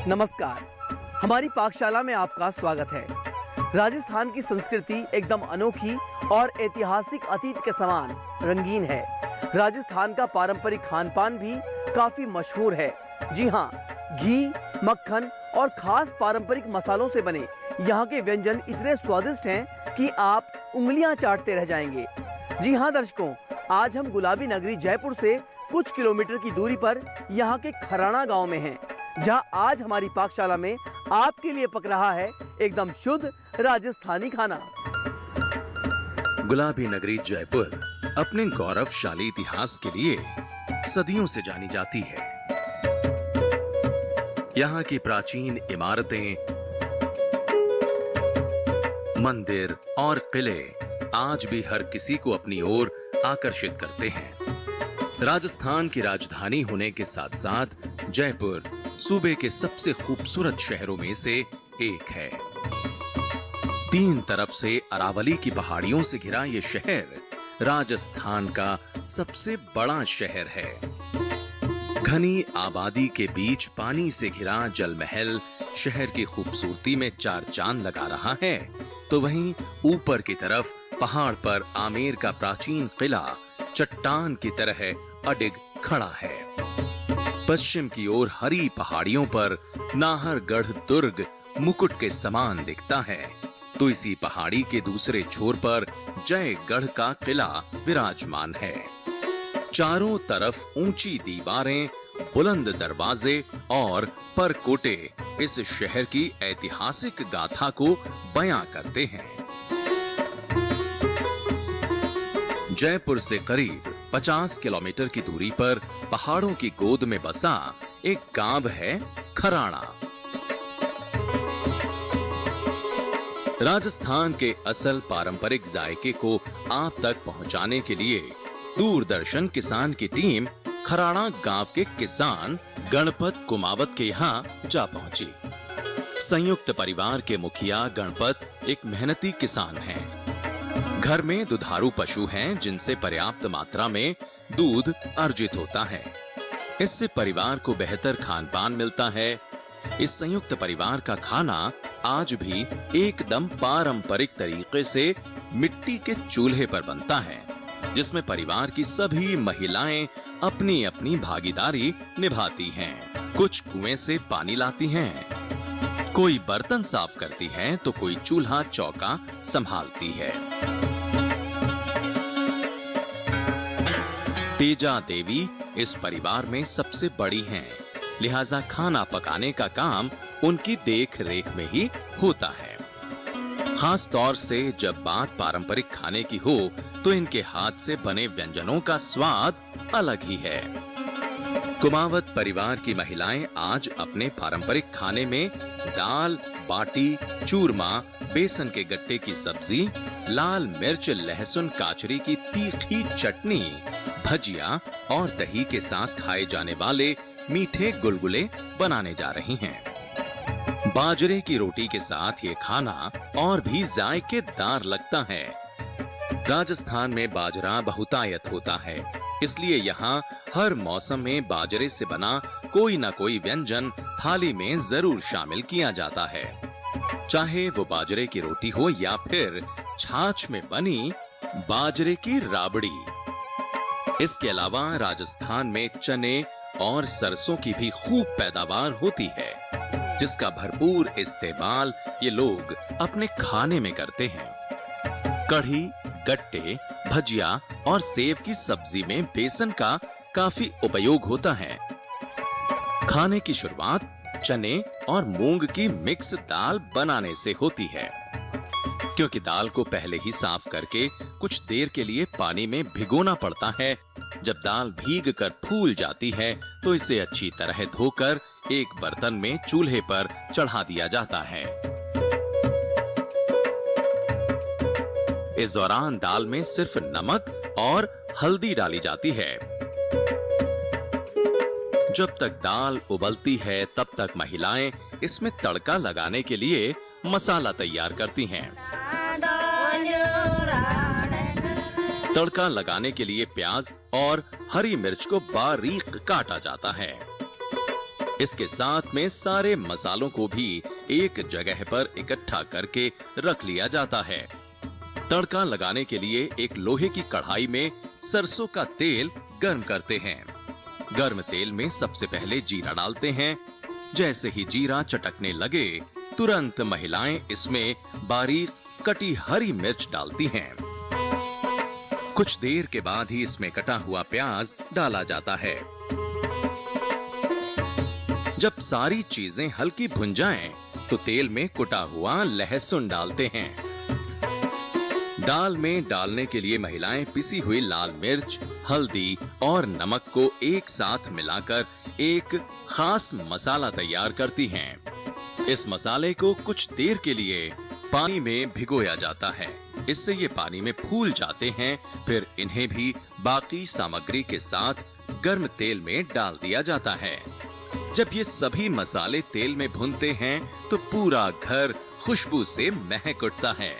नमस्कार, हमारी पाकशाला में आपका स्वागत है। राजस्थान की संस्कृति एकदम अनोखी और ऐतिहासिक अतीत के समान रंगीन है। राजस्थान का पारंपरिक खान पान भी काफी मशहूर है। जी हाँ, घी, मक्खन और खास पारंपरिक मसालों से बने यहाँ के व्यंजन इतने स्वादिष्ट हैं कि आप उंगलियां चाटते रह जाएंगे। जी हाँ दर्शकों, आज हम गुलाबी नगरी जयपुर से कुछ किलोमीटर की दूरी पर यहाँ के खराणा गांव में हैं, जहां आज हमारी पाकशाला में आपके लिए पक रहा है एकदम शुद्ध राजस्थानी खाना। गुलाबी नगरी जयपुर अपने गौरवशाली इतिहास के लिए सदियों से जानी जाती है। यहाँ की प्राचीन इमारतें, मंदिर और किले आज भी हर किसी को अपनी ओर आकर्षित करते हैं। राजस्थान की राजधानी होने के साथ साथ जयपुर सूबे के सबसे खूबसूरत शहरों में से एक है। तीन तरफ से अरावली की पहाड़ियों से घिरा ये शहर राजस्थान का सबसे बड़ा शहर है। घनी आबादी के बीच पानी से घिरा जल महल शहर की खूबसूरती में चार चांद लगा रहा है, तो वहीं ऊपर की तरफ पहाड़ पर आमेर का प्राचीन किला चट्टान की तरह अडिग खड़ा है। पश्चिम की ओर हरी पहाड़ियों पर नाहरगढ़ दुर्ग मुकुट के समान दिखता है, तो इसी पहाड़ी के दूसरे छोर पर जयगढ़ का किला विराजमान है। चारों तरफ ऊंची दीवारें, बुलंद दरवाजे और परकोटे इस शहर की ऐतिहासिक गाथा को बयां करते हैं। जयपुर से करीब 50 किलोमीटर की दूरी पर पहाड़ों की गोद में बसा एक गांव है खराणा। राजस्थान के असल पारंपरिक जायके को आप तक पहुंचाने के लिए दूरदर्शन किसान की टीम खराणा गांव के किसान गणपत कुमावत के यहाँ जा पहुंची। संयुक्त परिवार के मुखिया गणपत एक मेहनती किसान हैं। घर में दुधारू पशु हैं जिनसे पर्याप्त मात्रा में दूध अर्जित होता है। इससे परिवार को बेहतर खान पान मिलता है। इस संयुक्त परिवार का खाना आज भी एकदम पारंपरिक तरीके से मिट्टी के चूल्हे पर बनता है, जिसमें परिवार की सभी महिलाएं अपनी अपनी भागीदारी निभाती हैं। कुछ कुएं से पानी लाती हैं, कोई बर्तन साफ करती है, तो कोई चूल्हा चौका संभालती है। तेजा देवी इस परिवार में सबसे बड़ी हैं, लिहाजा खाना पकाने का काम उनकी देख रेख में ही होता है। खास तौर से जब बात पारंपरिक खाने की हो तो इनके हाथ से बने व्यंजनों का स्वाद अलग ही है। कुमावत परिवार की महिलाएं आज अपने पारंपरिक खाने में दाल बाटी, चूरमा, बेसन के गट्टे की सब्जी, लाल मिर्च, लहसुन, काचरी की तीखी चटनी, भजिया और दही के साथ खाए जाने वाले मीठे गुलगुले बनाने जा रही हैं। बाजरे की रोटी के साथ ये खाना और भी जायकेदार लगता है। राजस्थान में बाजरा बहुतायत होता है, इसलिए यहाँ हर मौसम में बाजरे से बना कोई ना कोई व्यंजन थाली में जरूर शामिल किया जाता है, चाहे वो बाजरे की रोटी हो या फिर छाछ में बनी बाजरे की राबड़ी। इसके अलावा राजस्थान में चने और सरसों की भी खूब पैदावार होती है, जिसका भरपूर इस्तेमाल ये लोग अपने खाने में करते हैं। कढ़ी, गट्टे, भजिया और सेव की सब्जी में बेसन का काफी उपयोग होता है। खाने की शुरुआत चने और मूंग की मिक्स दाल बनाने से होती है, क्योंकि दाल को पहले ही साफ करके कुछ देर के लिए पानी में भिगोना पड़ता है। जब दाल भीग कर फूल जाती है तो इसे अच्छी तरह धोकर एक बर्तन में चूल्हे पर चढ़ा दिया जाता है। इस दौरान दाल में सिर्फ नमक और हल्दी डाली जाती है। जब तक दाल उबलती है तब तक महिलाएं इसमें तड़का लगाने के लिए मसाला तैयार करती हैं। तड़का लगाने के लिए प्याज और हरी मिर्च को बारीक काटा जाता है। इसके साथ में सारे मसालों को भी एक जगह पर इकट्ठा करके रख लिया जाता है। तड़का लगाने के लिए एक लोहे की कढ़ाई में सरसों का तेल गर्म करते हैं। गर्म तेल में सबसे पहले जीरा डालते हैं। जैसे ही जीरा चटकने लगे तुरंत महिलाएं इसमें बारीक कटी हरी मिर्च डालती हैं। कुछ देर के बाद ही इसमें कटा हुआ प्याज डाला जाता है। जब सारी चीजें हल्की भुन जाएं, तो तेल में कुटा हुआ लहसुन डालते हैं। दाल में डालने के लिए महिलाएं पिसी हुई लाल मिर्च, हल्दी और नमक को एक साथ मिलाकर एक खास मसाला तैयार करती हैं। इस मसाले को कुछ देर के लिए पानी में भिगोया जाता है। इससे ये पानी में फूल जाते हैं। फिर इन्हें भी बाकी सामग्री के साथ गर्म तेल में डाल दिया जाता है। जब ये सभी मसाले तेल में भुनते हैं तो पूरा घर खुशबू से महक उठता है।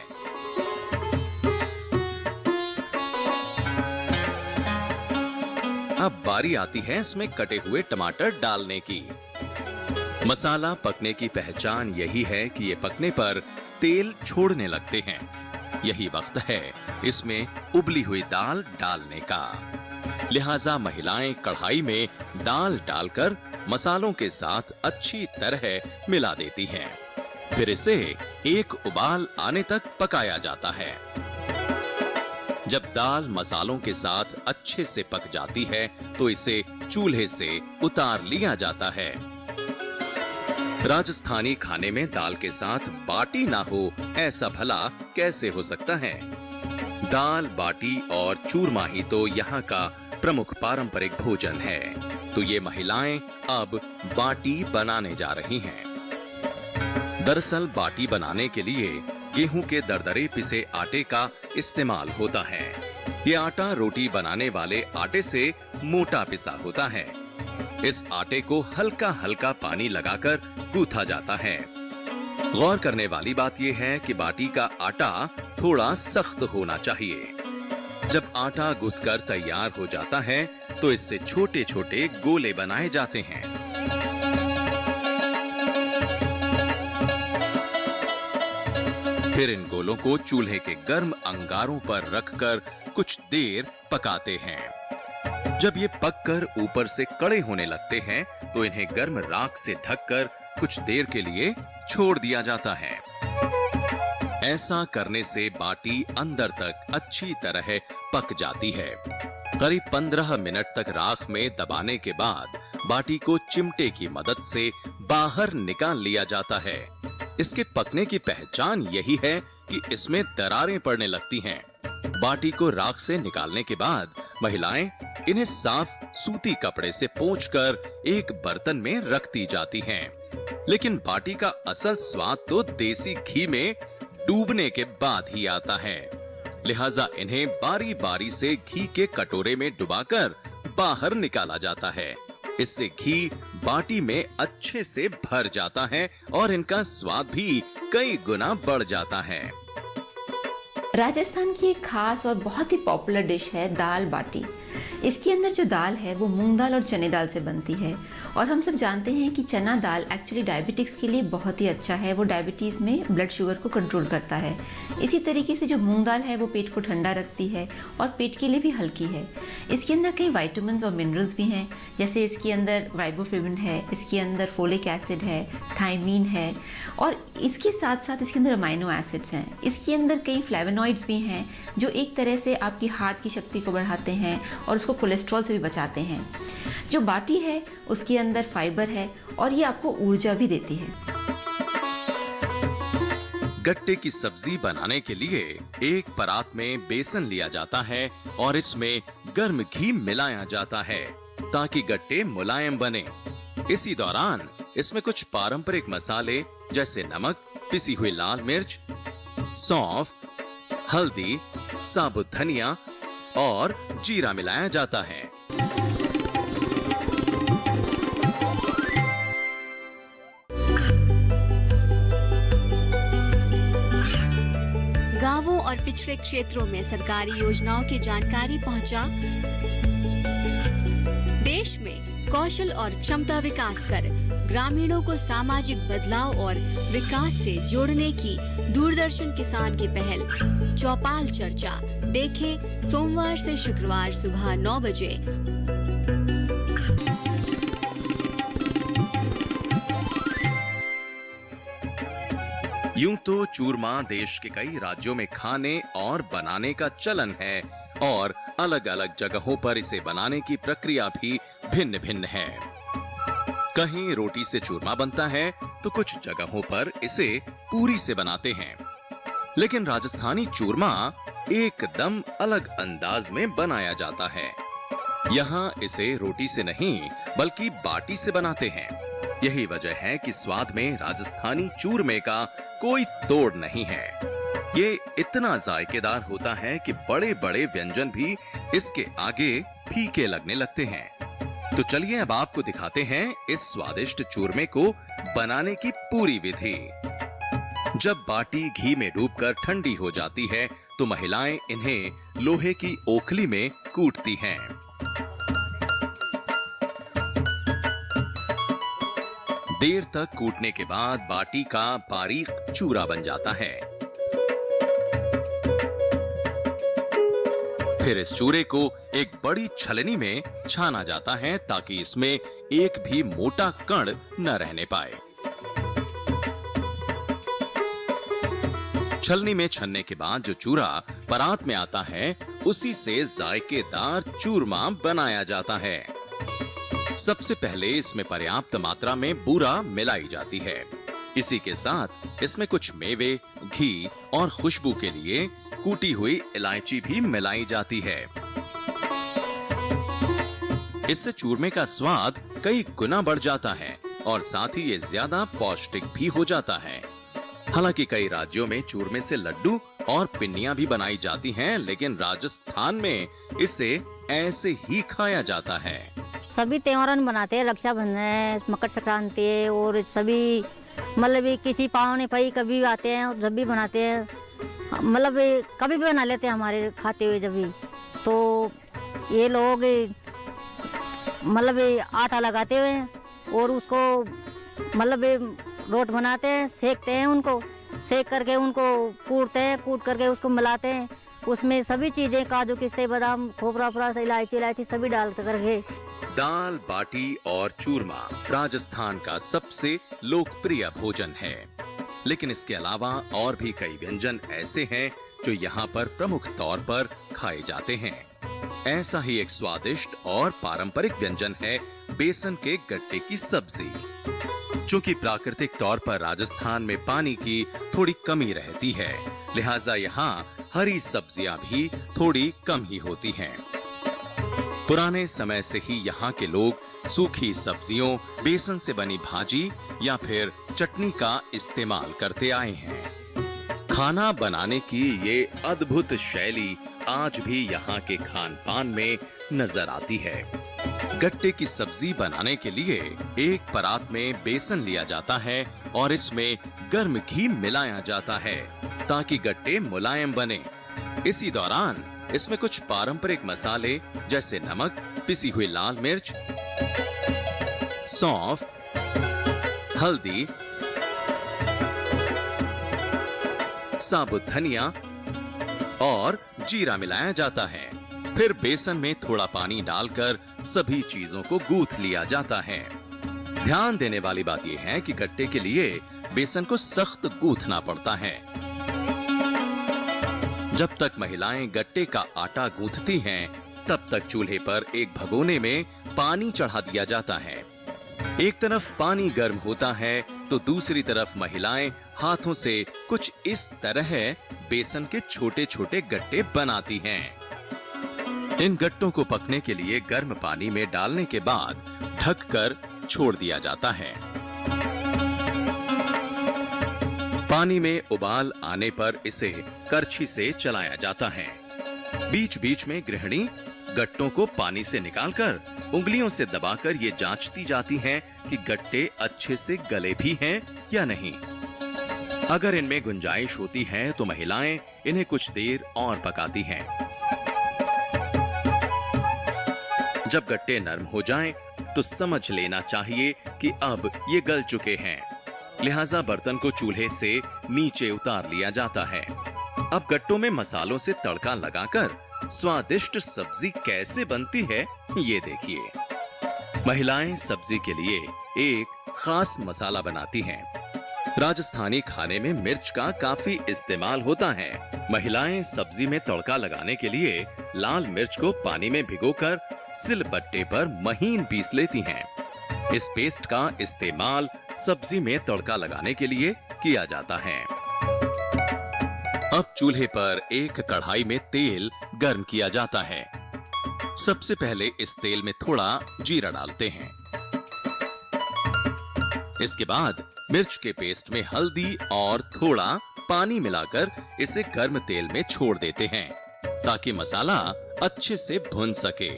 अब बारी आती है इसमें कटे हुए टमाटर डालने की। मसाला पकने की पहचान यही है कि ये पकने पर तेल छोड़ने लगते हैं। यही वक्त है इसमें उबली हुई दाल डालने का। लिहाजा महिलाएं कढ़ाई में दाल डालकर मसालों के साथ अच्छी तरह मिला देती हैं। फिर इसे एक उबाल आने तक पकाया जाता है। जब दाल मसालों के साथ अच्छे से पक जाती है तो इसे चूल्हे से उतार लिया जाता है। राजस्थानी खाने में दाल के साथ बाटी ना हो ऐसा भला कैसे हो सकता है। दाल बाटी और चूरमा ही तो यहाँ का प्रमुख पारंपरिक भोजन है। तो ये महिलाएं अब बाटी बनाने जा रही हैं। दरअसल बाटी बनाने के लिए गेहूं के दरदरे पिसे आटे का इस्तेमाल होता है। ये आटा रोटी बनाने वाले आटे से मोटा पिसा होता है। इस आटे को हल्का हल्का पानी लगाकर गूंथा जाता है। गौर करने वाली बात यह है कि बाटी का आटा थोड़ा सख्त होना चाहिए। जब आटा गूंथकर तैयार हो जाता है तो इससे छोटे छोटे गोले बनाए जाते हैं। फिर इन गोलों को चूल्हे के गर्म अंगारों पर रखकर कुछ देर पकाते हैं। जब ये पककर ऊपर से कड़े होने लगते हैं तो इन्हें गर्म राख से ढककर कुछ देर के लिए छोड़ दिया जाता है। ऐसा करने से बाटी अंदर तक अच्छी तरह पक जाती है। करीब 15 मिनट तक राख में दबाने के बाद बाटी को चिमटे की मदद से बाहर निकाल लिया जाता है। इसके पकने की पहचान यही है कि इसमें दरारें पड़ने लगती हैं। बाटी को राख से निकालने के बाद महिलाएं इन्हें साफ सूती कपड़े से पोंछकर एक बर्तन में रखती जाती हैं। लेकिन बाटी का असल स्वाद तो देसी घी में डूबने के बाद ही आता है। लिहाजा इन्हें बारी बारी से घी के कटोरे में डुबाकर बाहर निकाला जाता है। इससे घी बाटी में अच्छे से भर जाता है और इनका स्वाद भी कई गुना बढ़ जाता है। राजस्थान की एक खास और बहुत ही पॉपुलर डिश है दाल बाटी। इसके अंदर जो दाल है वो मूंग दाल और चने दाल से बनती है और हम सब जानते हैं कि चना दाल एक्चुअली डायबिटिक्स के लिए बहुत ही अच्छा है। वो डायबिटीज़ में ब्लड शुगर को कंट्रोल करता है। इसी तरीके से जो मूंग दाल है वो पेट को ठंडा रखती है और पेट के लिए भी हल्की है। इसके अंदर कई विटामिन्स और मिनरल्स भी हैं, जैसे इसके अंदर राइबोफ्लेविन है, इसके अंदर फोलिक एसिड है, थायमीन है और इसके साथ साथ इसके अंदर अमाइनो एसिड्स हैं। इसके अंदर कई फ्लेवोनॉइड्स भी हैं जो एक तरह से आपकी हार्ट की शक्ति को बढ़ाते हैं और उसको कोलेस्ट्रॉल से भी बचाते हैं। जो बाटी है उसके अंदर फाइबर है और ये आपको ऊर्जा भी देती है। गट्टे की सब्जी बनाने के लिए एक परात में बेसन लिया जाता है और इसमें गर्म घी मिलाया जाता है ताकि गट्टे मुलायम बने। इसी दौरान इसमें कुछ पारंपरिक मसाले जैसे नमक, पिसी हुई लाल मिर्च, सौंफ, हल्दी, साबुत धनिया और जीरा मिलाया जाता है। गांवों और पिछड़े क्षेत्रों में सरकारी योजनाओं की जानकारी पहुंचा। देश में कौशल और क्षमता विकास कर ग्रामीणों को सामाजिक बदलाव और विकास से जोड़ने की दूरदर्शन किसान की पहल चौपाल चर्चा देखें सोमवार से शुक्रवार सुबह 9 बजे। यूं तो चूरमा देश के कई राज्यों में खाने और बनाने का चलन है और अलग अलग जगहों पर इसे बनाने की प्रक्रिया भी भिन्न भिन्न है। कहीं रोटी से चूरमा बनता है तो कुछ जगहों पर इसे पूरी से बनाते हैं। लेकिन राजस्थानी चूरमा एकदम अलग अंदाज में बनाया जाता है। यहाँ इसे रोटी से नहीं बल्कि बाटी से बनाते हैं। यही वजह है कि स्वाद में राजस्थानी चूरमे का कोई तोड़ नहीं है। ये इतना जायकेदार होता है कि बड़े बड़े व्यंजन भी इसके आगे फीके लगने लगते हैं। तो चलिए अब आपको दिखाते हैं इस स्वादिष्ट चूरमे को बनाने की पूरी विधि। जब बाटी घी में डूबकर ठंडी हो जाती है तो महिलाएं इन्हें लोहे की ओखली में कूटती हैं। देर तक कूटने के बाद बाटी का बारीक चूरा बन जाता है। फिर इस चूरे को एक बड़ी छलनी में छाना जाता है ताकि इसमें एक भी मोटा कण न रहने पाए। छलनी में छनने के बाद जो चूरा परात में आता है उसी से जायकेदार चूरमा बनाया जाता है। सबसे पहले इसमें पर्याप्त मात्रा में बूरा मिलाई जाती है। इसी के साथ इसमें कुछ मेवे, घी और खुशबू के लिए कूटी हुई इलायची भी मिलाई जाती है। इससे चूरमे का स्वाद कई गुना बढ़ जाता है और साथ ही ये ज्यादा पौष्टिक भी हो जाता है। हालांकि कई राज्यों में चूरमे से लड्डू और पिन्नियां भी बनाई जाती हैं, लेकिन राजस्थान में इसे ऐसे ही खाया जाता है। सभी त्योहार बनाते हैं, रक्षाबंधन, मकर संक्रांति और सभी मतलब किसी पावने पई कभी आते हैं और जब भी बनाते हैं, मतलब कभी भी बना लेते हैं हमारे खाते हुए जब भी। तो ये लोग मतलब आटा लगाते हुए और उसको मतलब रोट बनाते हैं, सेकते हैं, उनको सेक करके उनको कूटते हैं, कूट करके उसको मिलाते हैं। उसमें सभी चीजें काजू किस्ते बादाम खोपरा ओपरा इलायची सभी डाल करके। दाल बाटी और चूरमा राजस्थान का सबसे लोकप्रिय भोजन है, लेकिन इसके अलावा और भी कई व्यंजन ऐसे हैं जो यहाँ पर प्रमुख तौर पर खाए जाते हैं। ऐसा ही एक स्वादिष्ट और पारंपरिक व्यंजन है बेसन के गट्टे की सब्जी। चूंकि प्राकृतिक तौर पर राजस्थान में पानी की थोड़ी कमी रहती है, लिहाजा यहाँ हरी सब्जियां भी थोड़ी कम ही होती हैं। पुराने समय से ही यहाँ के लोग सूखी सब्जियों, बेसन से बनी भाजी या फिर चटनी का इस्तेमाल करते आए हैं। खाना बनाने की ये अद्भुत शैली आज भी यहाँ के खान पान में नजर आती है। गट्टे की सब्जी बनाने के लिए एक परात में बेसन लिया जाता है और इसमें गर्म घी मिलाया जाता है ताकि गट्टे मुलायम बने। इसी दौरान इसमें कुछ पारंपरिक मसाले जैसे नमक, पिसी हुई लाल मिर्च, सौंफ, हल्दी, साबुत धनिया और जीरा मिलाया जाता है। फिर बेसन में थोड़ा पानी डालकर सभी चीजों को गूंथ लिया जाता है। ध्यान देने वाली बात यह है कि गट्टे के लिए बेसन को सख्त गूंथना पड़ता है। जब तक महिलाएं गट्टे का आटा गूंथती हैं, तब तक चूल्हे पर एक भगोने में पानी चढ़ा दिया जाता है। एक तरफ पानी गर्म होता है तो दूसरी तरफ महिलाएं हाथों से कुछ इस तरह बेसन के छोटे छोटे गट्टे बनाती हैं। इन गट्टों को पकने के लिए गर्म पानी में डालने के बाद ढककर छोड़ दिया जाता है। पानी में उबाल आने पर इसे करछी से चलाया जाता है। बीच बीच में गृहिणी गट्टों को पानी से निकालकर उंगलियों से दबाकर ये जांचती जाती हैं कि गट्टे अच्छे से गले भी हैं या नहीं। अगर इनमें गुंजाइश होती है तो महिलाएं इन्हें कुछ देर और पकाती हैं। जब गट्टे नरम हो जाएं, तो समझ लेना चाहिए कि अब ये गल चुके हैं। लिहाजा बर्तन को चूल्हे से नीचे उतार लिया जाता है। अब गट्टों में मसालों से तड़का लगाकर स्वादिष्ट सब्जी कैसे बनती है, ये देखिए। महिलाएं सब्जी के लिए एक खास मसाला बनाती हैं। राजस्थानी खाने में मिर्च का काफी इस्तेमाल होता है। महिलाएं सब्जी में तड़का लगाने के लिए लाल मिर्च को पानी में भिगोकर सिलबट्टे पर महीन पीस लेती हैं। इस पेस्ट का इस्तेमाल सब्जी में तड़का लगाने के लिए किया जाता है। अब चूल्हे पर एक कढ़ाई में तेल गर्म किया जाता है। सबसे पहले इस तेल में थोड़ा जीरा डालते हैं। इसके बाद मिर्च के पेस्ट में हल्दी और थोड़ा पानी मिलाकर इसे गर्म तेल में छोड़ देते हैं ताकि मसाला अच्छे से भुन सके।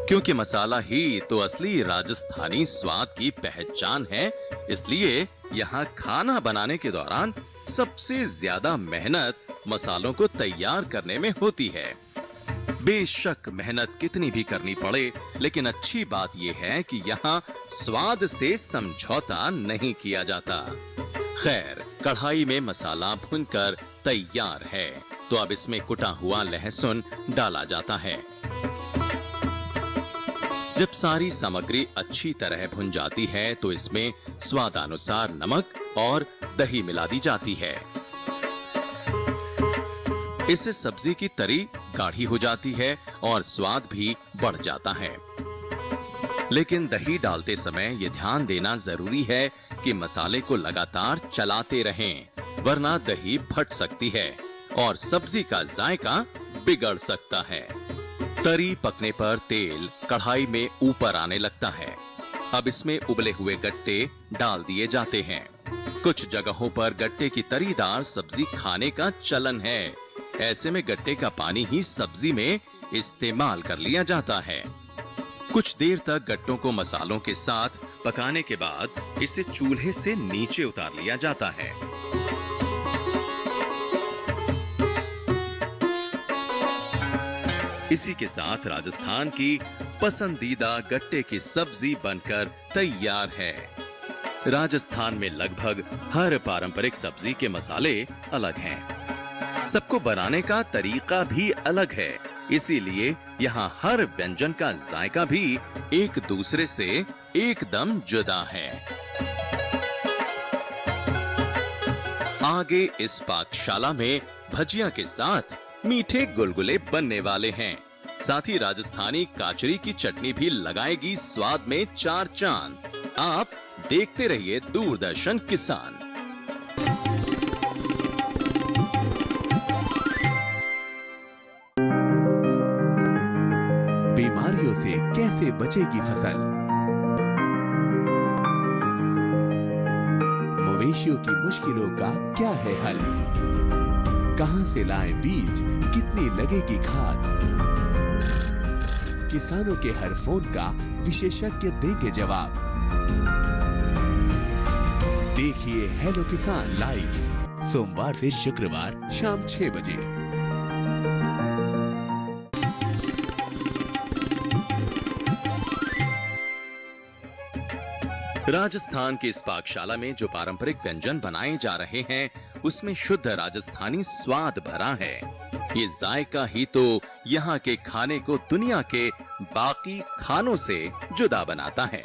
क्योंकि मसाला ही तो असली राजस्थानी स्वाद की पहचान है, इसलिए यहाँ खाना बनाने के दौरान सबसे ज्यादा मेहनत मसालों को तैयार करने में होती है। बेशक मेहनत कितनी भी करनी पड़े, लेकिन अच्छी बात यह है कि यहाँ स्वाद से समझौता नहीं किया जाता। खैर, कढ़ाई में मसाला भुनकर तैयार है, तो अब इसमें कुटा हुआ लहसुन डाला जाता है। जब सारी सामग्री अच्छी तरह भुन जाती है, तो इसमें स्वादानुसार नमक और दही मिला दी जाती है। इससे सब्जी की तरी गाढ़ी हो जाती है और स्वाद भी बढ़ जाता है। लेकिन दही डालते समय यह ध्यान देना जरूरी है कि मसाले को लगातार चलाते रहें, वरना दही फट सकती है और सब्जी का जायका बिगड़ सकता है। तरी पकने पर तेल कढ़ाई में ऊपर आने लगता है। अब इसमें उबले हुए गट्टे डाल दिए जाते हैं। कुछ जगहों पर गट्टे की तरीदार सब्जी खाने का चलन है। ऐसे में गट्टे का पानी ही सब्जी में इस्तेमाल कर लिया जाता है। कुछ देर तक गट्टों को मसालों के साथ पकाने के बाद इसे चूल्हे से नीचे उतार लिया जाता है। इसी के साथ राजस्थान की पसंदीदा गट्टे की सब्जी बनकर तैयार है। राजस्थान में लगभग हर पारंपरिक सब्जी के मसाले अलग हैं। सबको बनाने का तरीका भी अलग है, इसीलिए यहाँ हर व्यंजन का जायका भी एक दूसरे से एकदम जुदा है। आगे इस पाकशाला में भजिया के साथ मीठे गुलगुले बनने वाले हैं। साथ ही राजस्थानी काचरी की चटनी भी लगाएगी स्वाद में चार चांद। आप देखते रहिए दूरदर्शन किसान। बीमारियों से कैसे बचेगी फसल? मवेशियों की मुश्किलों का क्या है हल? कहां से लाएं बीज, कितनी लगेगी खाद? किसानों के हर फोन का विशेषज्ञ देंगे जवाब। देखिए हेलो किसान लाइव सोमवार से शुक्रवार शाम 6 बजे। राजस्थान की इस पाकशाला में जो पारंपरिक व्यंजन बनाए जा रहे हैं, उसमें शुद्ध राजस्थानी स्वाद भरा है। ये जायका ही तो यहाँ के खाने को दुनिया के बाकी खानों से जुदा बनाता है।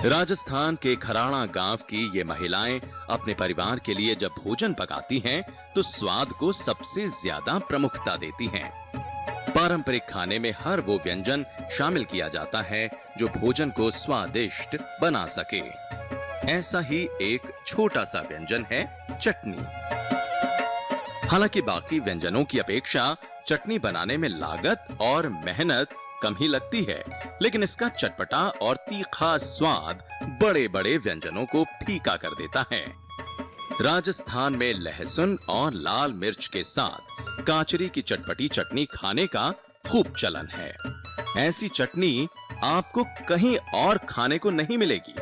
राजस्थान के खराणा गांव की ये महिलाएं अपने परिवार के लिए जब भोजन पकाती हैं, तो स्वाद को सबसे ज्यादा प्रमुखता देती हैं। पारंपरिक खाने में हर वो व्यंजन शामिल किया जाता है जो भोजन को स्वादिष्ट बना सके। ऐसा ही एक छोटा सा व्यंजन है चटनी। हालांकि बाकी व्यंजनों की अपेक्षा चटनी बनाने में लागत और मेहनत कम ही लगती है, लेकिन इसका चटपटा और तीखा स्वाद बड़े बड़े व्यंजनों को फीका कर देता है। राजस्थान में लहसुन और लाल मिर्च के साथ काचरी की चटपटी चटनी खाने का खूब चलन है। ऐसी चटनी आपको कहीं और खाने को नहीं मिलेगी।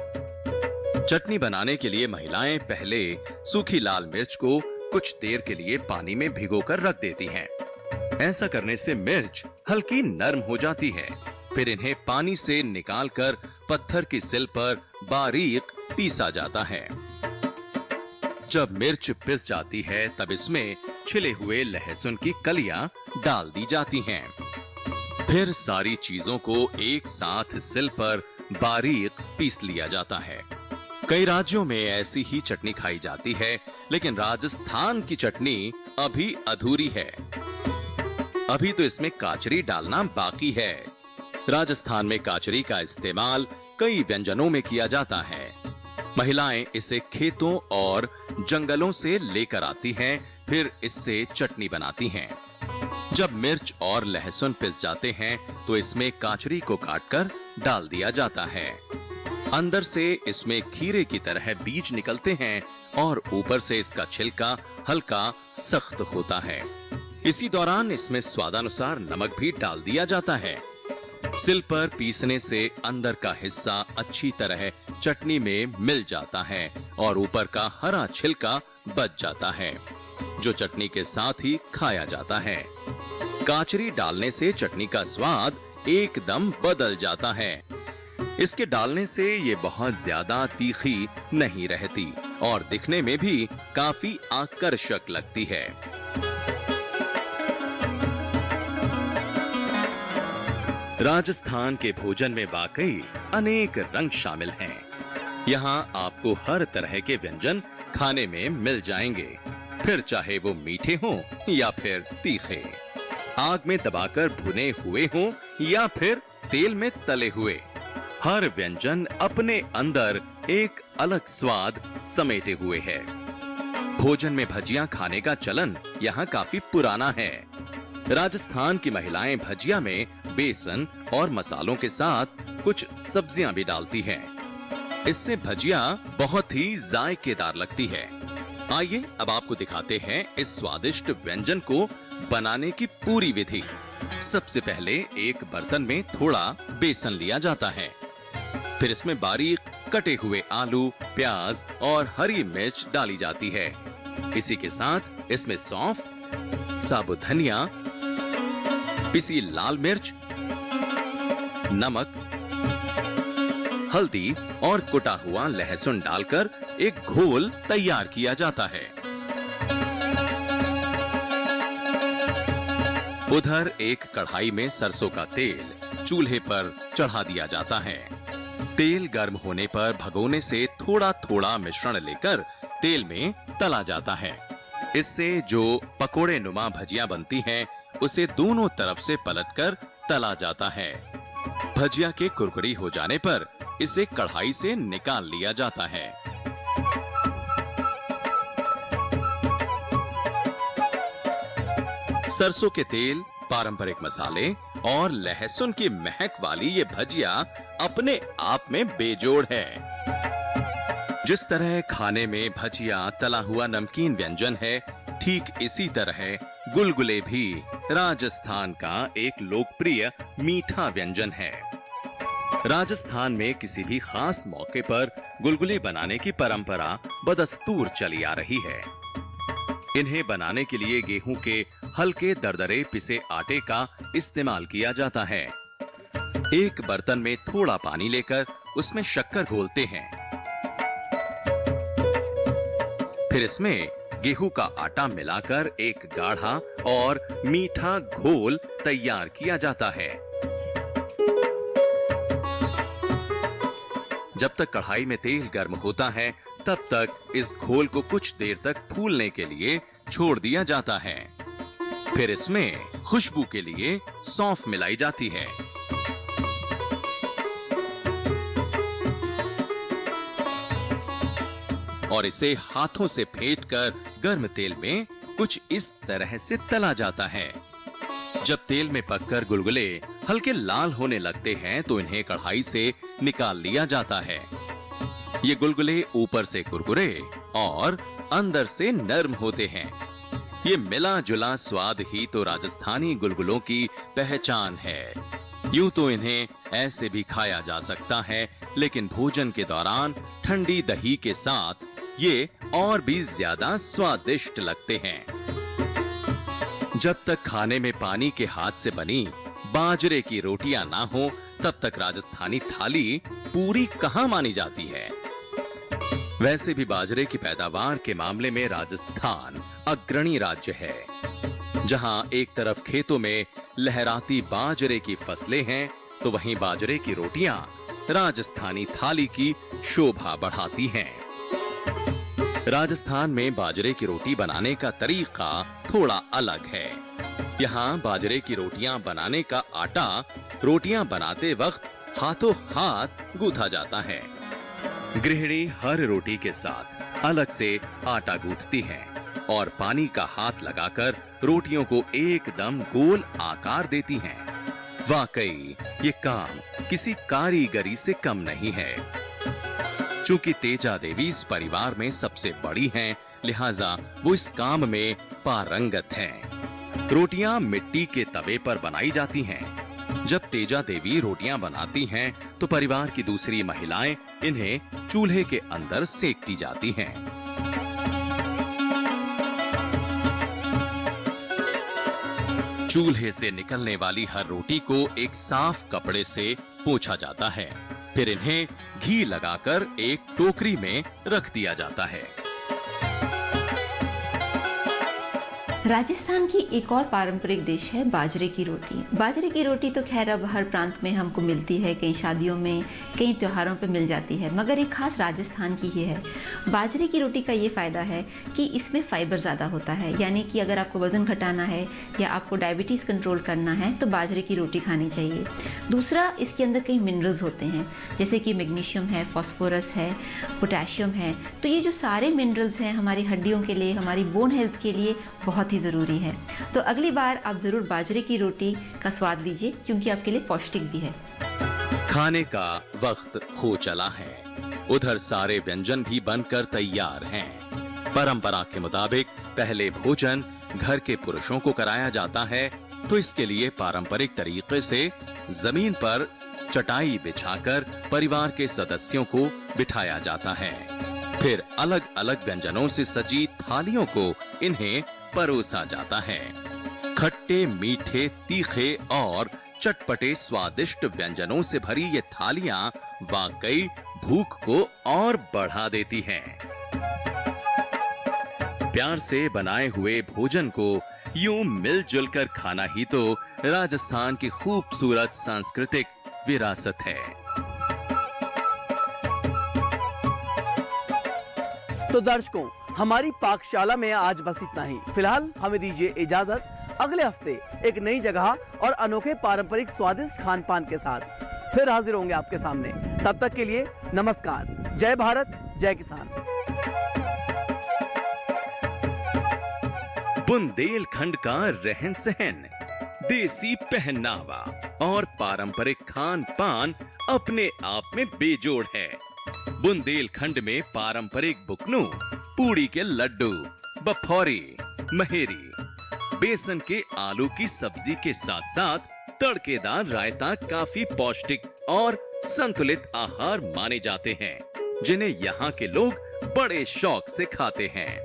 चटनी बनाने के लिए महिलाएं पहले सूखी लाल मिर्च को कुछ देर के लिए पानी में भिगोकर रख देती हैं। ऐसा करने से मिर्च हल्की नरम हो जाती है। फिर इन्हें पानी से निकालकर पत्थर की सिल पर बारीक पीसा जाता है। जब मिर्च पिस जाती है तब इसमें छिले हुए लहसुन की कलियां डाल दी जाती हैं। फिर सारी चीजों को एक साथ सिल पर बारीक पीस लिया जाता है। कई राज्यों में ऐसी ही चटनी खाई जाती है, लेकिन राजस्थान की चटनी अभी अधूरी है। अभी तो इसमें काचरी डालना बाकी है। राजस्थान में काचरी का इस्तेमाल कई व्यंजनों में किया जाता है। महिलाएं इसे खेतों और जंगलों से लेकर आती हैं, फिर इससे चटनी बनाती हैं। जब मिर्च और लहसुन पिस जाते हैं तो इसमें काचरी को काटकर डाल दिया जाता है। अंदर से इसमें खीरे की तरह बीज निकलते हैं और ऊपर से इसका छिलका हल्का सख्त होता है। इसी दौरान इसमें स्वादानुसार नमक भी डाल दिया जाता है। सिल पर पीसने से अंदर का हिस्सा अच्छी तरह चटनी में मिल जाता है और ऊपर का हरा छिलका बच जाता है, जो चटनी के साथ ही खाया जाता है। काचरी डालने से चटनी का स्वाद एकदम बदल जाता है। इसके डालने से ये बहुत ज्यादा तीखी नहीं रहती और दिखने में भी काफी आकर्षक लगती है। राजस्थान के भोजन में वाकई अनेक रंग शामिल हैं। यहाँ आपको हर तरह के व्यंजन खाने में मिल जाएंगे, फिर चाहे वो मीठे हों या फिर तीखे, आग में दबाकर भुने हुए हों या फिर तेल में तले हुए। हर व्यंजन अपने अंदर एक अलग स्वाद समेटे हुए है। भोजन में भजिया खाने का चलन यहाँ काफी पुराना है। राजस्थान की महिलाएं भजिया में बेसन और मसालों के साथ कुछ सब्जियां भी डालती हैं। इससे भजिया बहुत ही जायकेदार लगती है। आइए अब आपको दिखाते हैं इस स्वादिष्ट व्यंजन को बनाने की पूरी विधि। सबसे पहले एक बर्तन में थोड़ा बेसन लिया जाता है। फिर इसमें बारीक कटे हुए आलू, प्याज और हरी मिर्च डाली जाती है। इसी के साथ इसमें सौंफ, साबुत धनिया, पिसी लाल मिर्च, नमक, हल्दी और कुटा हुआ लहसुन डालकर एक घोल तैयार किया जाता है। उधर एक कढ़ाई में सरसों का तेल चूल्हे पर चढ़ा दिया जाता है। तेल गर्म होने पर भगोने से थोड़ा थोड़ा मिश्रण लेकर तेल में तला जाता है। इससे जो पकोड़े नुमा भजिया बनती हैं, उसे दोनों तरफ से पलटकर तला जाता है। भजिया के कुरकुरी हो जाने पर इसे कढ़ाई से निकाल लिया जाता है। सरसों के तेल, पारंपरिक मसाले और लहसुन की महक वाली ये भजिया अपने आप में बेजोड़ है। जिस तरह खाने में भजिया तला हुआ नमकीन व्यंजन है, ठीक इसी तरह गुलगुले भी राजस्थान का एक लोकप्रिय मीठा व्यंजन है। राजस्थान में किसी भी खास मौके पर गुलगुले बनाने की परंपरा बदस्तूर चली आ रही है। इन्हें बनाने के लिए गेहूं के हल्के दरदरे पिसे आटे का इस्तेमाल किया जाता है। एक बर्तन में थोड़ा पानी लेकर उसमें शक्कर घोलते हैं। फिर इसमें गेहूं का आटा मिलाकर एक गाढ़ा और मीठा घोल तैयार किया जाता है। जब तक कढ़ाई में तेल गर्म होता है, तब तक इस घोल को कुछ देर तक फूलने के लिए छोड़ दिया जाता है। फिर इसमें खुशबू के लिए सौंफ मिलाई जाती है। और इसे हाथों से फेंटकर गर्म तेल में कुछ इस तरह से तला जाता है। जब तेल में पककर गुलगुले हल्के लाल होने लगते हैं तो इन्हें कढ़ाई से निकाल लिया जाता है। ये गुलगुले ऊपर से कुरकुरे और अंदर से नरम होते हैं। ये मिला जुला स्वाद ही तो राजस्थानी गुलगुलों की पहचान है। यूं तो इन्हें ऐसे भी खाया जा सकता है, लेकिन भोजन के दौरान ठंडी दही के साथ ये और भी ज्यादा स्वादिष्ट लगते हैं। जब तक खाने में पानी के हाथ से बनी बाजरे की रोटियां ना हो, तब तक राजस्थानी थाली पूरी कहां मानी जाती है। वैसे भी बाजरे की पैदावार के मामले में राजस्थान अग्रणी राज्य है। जहां एक तरफ खेतों में लहराती बाजरे की फसलें हैं, तो वहीं बाजरे की रोटियां राजस्थानी थाली की शोभा बढ़ाती हैं। राजस्थान में बाजरे की रोटी बनाने का तरीका थोड़ा अलग है। यहाँ बाजरे की रोटियां बनाने का आटा रोटियां बनाते वक्त हाथों हाथ गूंथा जाता है। गृहिणी हर रोटी के साथ अलग से आटा गूंथती है और पानी का हाथ लगाकर रोटियों को एकदम गोल आकार देती हैं। वाकई ये काम किसी कारीगरी से कम नहीं है। चूंकि तेजा देवी इस परिवार में सबसे बड़ी हैं, लिहाजा वो इस काम में पारंगत हैं। रोटियां मिट्टी के तवे पर बनाई जाती हैं। जब तेजा देवी रोटियां बनाती हैं, तो परिवार की दूसरी महिलाएं इन्हें चूल्हे के अंदर सेकती जाती हैं। चूल्हे से निकलने वाली हर रोटी को एक साफ कपड़े से पोंछा जाता है। फिर इन्हें घी लगाकर एक टोकरी में रख दिया जाता है। राजस्थान की एक और पारंपरिक डिश है बाजरे की रोटी। बाजरे की रोटी तो खैर अब हर प्रांत में हमको मिलती है, कई शादियों में, कई त्योहारों पे मिल जाती है, मगर एक खास राजस्थान की ही है। बाजरे की रोटी का ये फ़ायदा है कि इसमें फाइबर ज़्यादा होता है, यानी कि अगर आपको वज़न घटाना है या आपको डायबिटीज़ कंट्रोल करना है तो बाजरे की रोटी खानी चाहिए। दूसरा, इसके अंदर कई मिनरल्स होते हैं, जैसे कि मैग्नीशियम है, फॉस्फोरस है, पोटेशियम है। तो ये जो सारे मिनरल्स हैं हमारी हड्डियों के लिए, हमारी बोन हेल्थ के लिए बहुत ही ज़रूरी है। तो अगली बार आप ज़रूर बाजरे की रोटी का स्वाद लीजिए, क्योंकि आपके लिए पौष्टिक भी है। खाने का वक्त हो चला है। उधर सारे व्यंजन भी बनकर तैयार हैं। परंपरा के मुताबिक पहले भोजन घर के पुरुषों को कराया जाता है, तो इसके लिए पारंपरिक तरीके से जमीन पर चटाई बिछाकर परिवार के सदस्यों को बिठाया जाता है। फिर अलग अलग व्यंजनों से सजी थालियों को इन्हें परोसा जाता है। खट्टे, मीठे, तीखे और चटपटे स्वादिष्ट व्यंजनों से भरी ये थालियां वाकई भूख को और बढ़ा देती हैं। प्यार से बनाए हुए भोजन को यूं मिलजुल कर खाना ही तो राजस्थान की खूबसूरत सांस्कृतिक विरासत है। तो दर्शकों, हमारी पाकशाला में आज बस इतना ही। फिलहाल हमें दीजिए इजाजत। अगले हफ्ते एक नई जगह और अनोखे पारंपरिक स्वादिष्ट खान पान के साथ फिर हाजिर होंगे आपके सामने। तब तक के लिए नमस्कार। जय भारत, जय किसान। बुंदेलखंड का रहन सहन, देसी पहनावा और पारंपरिक खान पान अपने आप में बेजोड़ है। बुंदेलखंड में पारंपरिक बुकनू, पूड़ी के लड्डू, बफौरी, महेरी, बेसन के आलू की सब्जी के साथ साथ तड़केदार रायता काफी पौष्टिक और संतुलित आहार माने जाते हैं, जिन्हें यहाँ के लोग बड़े शौक से खाते हैं।